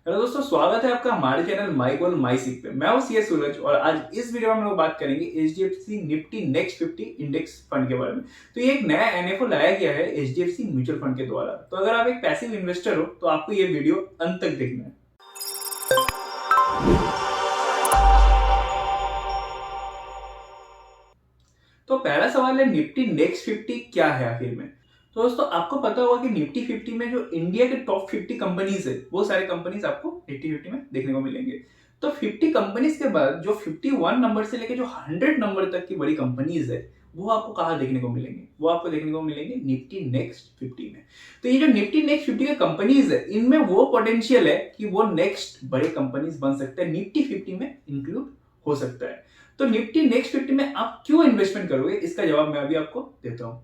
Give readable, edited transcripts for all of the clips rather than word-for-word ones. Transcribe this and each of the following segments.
Hello दोस्तों, स्वागत है आपका हमारे चैनल माई गोल माई सीख पे। मैं हूं सीएस सूरज और आज इस वीडियो में हम लोग बात करेंगे HDFC Nifty next 50 index fund के बारे में। तो ये एक नया एनएफओ लाया गया है एचडीएफसी म्यूचुअल फंड के द्वारा। तो अगर आप एक पैसिव इन्वेस्टर हो तो आपको ये वीडियो अंत तक देखना है। तो पहला सवाल है, निफ्टी नेक्स्ट 50 क्या है आखिर में। तो दोस्तों, आपको पता होगा कि निफ्टी 50 में जो इंडिया के टॉप 50 कंपनीज है वो सारे कंपनीज आपको निफ्टी 50 में देखने को मिलेंगे। तो 50 कंपनीज के बाद जो 51 नंबर से लेकर जो 100 नंबर तक की बड़ी कंपनीज है वो आपको कहाँ देखने को मिलेंगे? वो आपको देखने को मिलेंगे निफ्टी नेक्स्ट 50 में। तो ये जो निफ्टी नेक्स्ट 50 के कंपनीज है इनमें वो पोटेंशियल है कि वो नेक्स्ट बड़े कंपनीज बन सकते हैं, निफ्टी 50 में इंक्लूड हो सकता है। तो निफ्टी नेक्स्ट 50 में आप क्यों इन्वेस्टमेंट करोगे, इसका जवाब मैं अभी आपको देता हूं।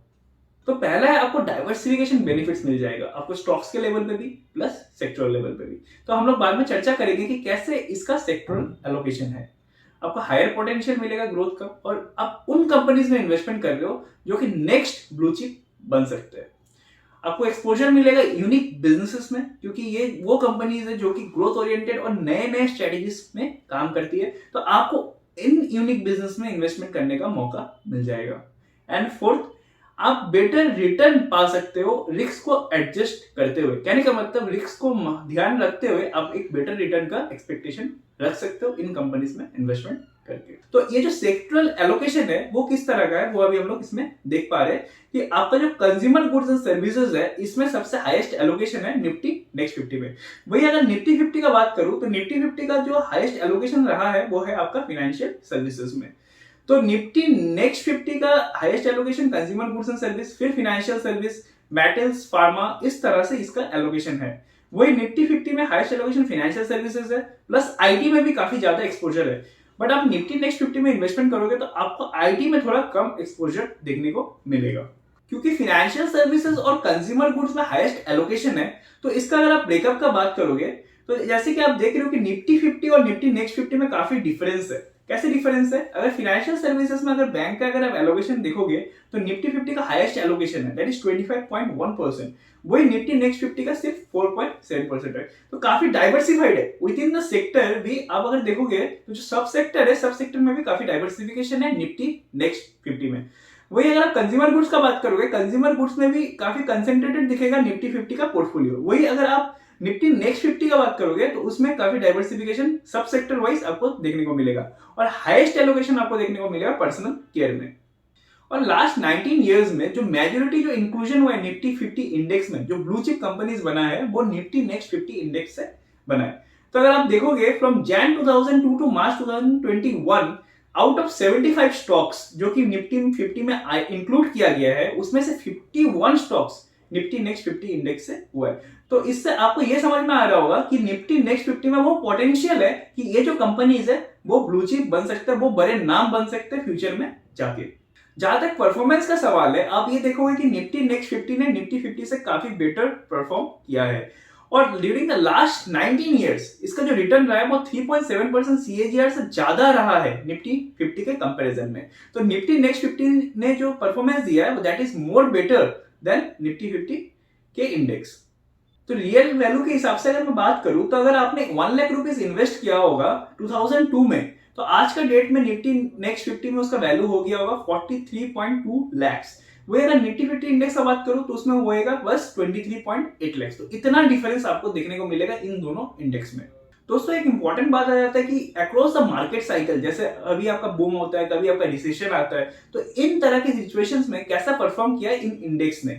तो पहला है, आपको डाइवर्सिफिकेशन बेनिफिट्स मिल जाएगा, आपको स्टॉक्स के लेवल पे भी प्लस सेक्टरल लेवल पे भी। तो हम लोग बाद में चर्चा करेंगे कि कैसे इसका सेक्टरल एलोकेशन है। आपको हायर पोटेंशियल मिलेगा ग्रोथ का और आप उन कंपनीज में इन्वेस्टमेंट कर रहे हो जो कि नेक्स्ट ब्लू चिप बन सकते हैं। आपको एक्सपोजर मिलेगा यूनिक बिजनेसेस में, क्योंकि ये वो कंपनीज है जो कि ग्रोथ ओरिएंटेड और नए नए स्ट्रेटेजीज में काम करती है। तो आपको इन यूनिक बिजनेस में इन्वेस्टमेंट करने का मौका मिल जाएगा। एंड फोर्थ, आप बेटर रिटर्न पा सकते हो रिस्क को एडजस्ट करते हुए। कहने का मतलब, रिस्क को ध्यान रखते हुए आप एक बेटर रिटर्न का एक्सपेक्टेशन रख सकते हो इन कंपनीज में इन्वेस्टमेंट करके। तो ये जो सेक्टरल एलोकेशन है वो किस तरह का है वो अभी हम लोग इसमें देख पा रहे हैं कि आपका जो कंज्यूमर गुड्स एंड सर्विसेज है इसमें सबसे हाईएस्ट एलोकेशन है निफ्टी नेक्स्ट 50 में। वही अगर निफ्टी 50 का बात करूं तो निफ्टी 50 का जो हाईएस्ट एलोकेशन रहा है वो है आपका फाइनेंशियल सर्विसेज में। तो निफ्टी नेक्स्ट 50 का highest allocation consumer goods and service, फिर फाइनेंशियल सर्विस, मेटल्स, फार्मा, इस तरह से इसका एलोकेशन है। वही निफ्टी 50 में हाईएस्ट एलोकेशन फाइनेंशियल सर्विसेज है, प्लस आईटी में भी काफी ज्यादा एक्सपोजर है। बट आप निफ्टी नेक्स्ट 50 में इन्वेस्टमेंट करोगे तो आपको आईटी में थोड़ा कम एक्सपोजर देखने को मिलेगा, क्योंकि फाइनेंशियल सर्विसेज और कंज्यूमर गुड्स में हाईएस्ट एलोकेशन है। तो इसका अगर आप ब्रेकअप का बात करोगे तो जैसे कि आप देख रहे हो कि निफ्टी 50 और निफ्टी नेक्स्ट 50 में काफी डिफरेंस है। कैसे डिफरेंस है? अगर फाइनेंशियल सर्विसेज में अगर बैंक का अगर आप एलोकेशन देखोगे तो निफ्टी 50 का हाईएस्ट एलोकेशन है, दैट इज 25.1%। वही निफ्टी नेक्स्ट 50 का सिर्फ 4.7% है। तो काफी डाइवर्सिफाइड है विद इन द सेक्टर भी। आप अगर देखोगे तो जो सब सेक्टर है, सब सेक्टर में भी काफी डाइवर्सिफिकेशन है निफ्टी नेक्स्ट 50 में। वही अगर आप कंज्यूमर गुड्स का बात करोगे, कंज्यूमर गुड्स में भी काफी कंसेंट्रेटेड दिखेगा निफ्टी 50 का पोर्टफोलियो। वही अगर आप निफ्टी नेक्स्ट 50 का बात करोगे तो उसमें काफी डाइवर्सिफिकेशन सब सेक्टर वाइज आपको देखने को मिलेगा और हाईएस्ट एलोकेशन आपको देखने को मिलेगा पर्सनल केयर में। और लास्ट 19 इयर्स में जो मेजोरिटी जो इंक्लूजन हुआ है निफ्टी 50 इंडेक्स में, जो ब्लू चिप कंपनीज बना है वो निफ्टी नेक्स्ट 50 इंडेक्स से बना है। तो अगर आप देखोगे from Jan 2002 to March 2021, out of 75 stocks जो कि निफ्टी 50 में इंक्लूड किया गया है उसमें से 51 स्टॉक्स निफ्टी नेक्स्ट 50 इंडेक्स से हुआ है। तो इससे आपको यह समझ में आ रहा होगा कि निफ्टी नेक्स्ट 50 में वो पोटेंशियल है कि ये जो कंपनीज है वो ब्लू चिप बन सकते हैं, वो बड़े नाम बन सकते हैं फ्यूचर में जाके। जहां तक परफॉर्मेंस का सवाल है, आप ये देखोगे कि निफ्टी नेक्स्ट 50 ने निफ्टी 50 से काफी बेटर परफॉर्म किया है और ड्यूरिंग द लास्ट 19 इयर्स इसका जो रिटर्न रहा है वो 3.7% सीएजीआर से ज्यादा रहा है निफ्टी 50 के कंपैरिजन में। तो निफ्टी नेक्स्ट 50 ने जो परफॉर्मेंस दिया है that is more better than Nifty 50 के इंडेक्स। तो रियल वैल्यू के हिसाब से अगर मैं बात करूं तो अगर आपने 1 लाख रुपीस इन्वेस्ट किया होगा 2002 में, तो आज का डेट में निफ्टी नेक्स्ट 50 में उसका वैल्यू हो गया होगा 43.2 लाख। वही अगर निफ्टी 50 इंडेक्स का बात करूं तो उसमें होएगा बस 23.8 लाख। तो इतना डिफरेंस आपको देखने को मिलेगा इन दोनों इंडेक्स में। दोस्तों, एक इंपॉर्टेंट बात आ जाता है कि अक्रॉस द मार्केट साइकिल, जैसे अभी आपका बूम होता है, कभी आपका रिसेशन आता है, तो इन तरह की सिचुएशंस में कैसा परफॉर्म किया इन इंडेक्स ने।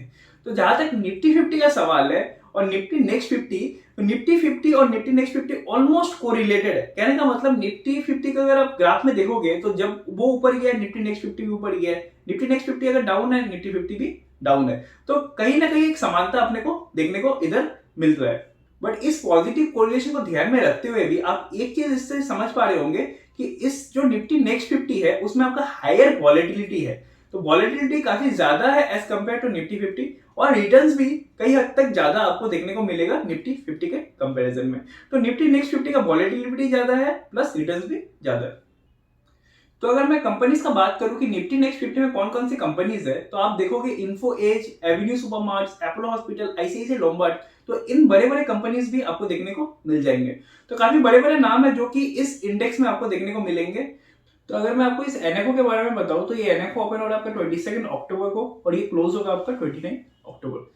तो जहां तक निफ्टी 50 का सवाल है और निफ्टी नेक्स्ट 50, तो निफ्टी 50 और निफ्टी नेक्स्ट 50 ऑलमोस्ट कोरिलेटेड है। कहने का मतलब निफ्टी 50 का अगर आप ग्राफ में देखोगे तो जब वो ऊपर गया निफ्टी नेक्स्ट 50 भी ऊपर गया है, निफ्टी नेक्स्ट 50 अगर डाउन है निफ्टी 50 भी डाउन है। तो कहीं ना कहीं एक समानता अपने को देखने को इधर मिल रहा है। बट इस पॉजिटिव कोरिलेशन को ध्यान में रखते हुए भी आप एक चीज इससे समझ पा रहे होंगे कि इस जो निफ्टी नेक्स्ट 50 है उसमें आपका हायर वॉलेटिलिटी है। तो वॉलेटिलिटी काफी ज्यादा है एज कंपेयर टू निफ्टी 50 और रिटर्न्स भी कई हद तक ज्यादा आपको देखने को मिलेगा निफ्टी 50 के कंपैरिजन में। तो निफ्टी नेक्स्ट 50 का वॉलेटिलिटी ज्यादा है प्लस रिटर्न्स भी ज्यादा है। तो अगर मैं कंपनीज का बात करूं कि निफ्टी नेक्स्ट 50 में कौन कौन सी कंपनीज है, तो आप देखोगे Info Edge, Avenue Supermarts, Apollo hospital, ICICI Lombard, तो इन बड़े बड़े कंपनीज भी आपको देखने को मिल जाएंगे। तो काफी बड़े बड़े नाम है जो कि इस इंडेक्स में आपको देखने को मिलेंगे। तो अगर मैं आपको इस एनएफओ के बारे में बताऊं तो ये एनएफओ ओपन हो रहा है आपका 22 अक्टूबर को और ये क्लोज होगा आपका 29 अक्टूबर।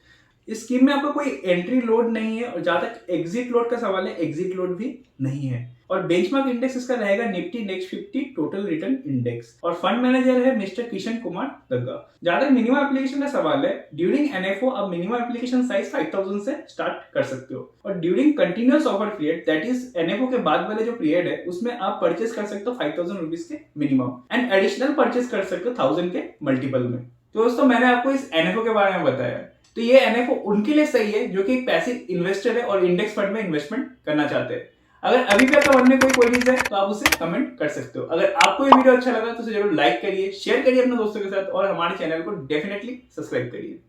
इस स्कीम में आपको कोई एंट्री लोड नहीं है और जहां तक एग्जिट लोड का सवाल है, एग्जिट लोड भी नहीं है। और बेंचमार्क इंडेक्स इसका रहेगा Nifty next 50 total return index और फंड मैनेजर है मिस्टर किशन कुमार दग्गा। जहां तक मिनिमम एप्लीकेशन का सवाल है, ड्यूरिंग एनएफओ आप मिनिमम एप्लीकेशन साइज 5000 से स्टार्ट कर सकते हो और during continuous offer period, that is NFO के बाद वाले जो पीरियड है उसमें आप परचेस कर सकते हो 5000 रुपीज के मिनिमम एंड एडिशनल परचेस कर सकते हो 1000 के मल्टीपल में। तो दोस्तों मैंने आपको इस एनएफओ के बारे में बताया। तो ये एनएफओ उनके लिए सही है जो कि एक पैसिव इन्वेस्टर है और इंडेक्स फंड में इन्वेस्टमेंट करना चाहते हैं। अगर अभी भी आपका मन में कोई क्वेरीज है तो आप उसे कमेंट कर सकते हो। अगर आपको ये वीडियो अच्छा लगा तो उसे जरूर लाइक करिए, शेयर करिए अपने दोस्तों के साथ और हमारे चैनल को डेफिनेटली सब्सक्राइब करिए।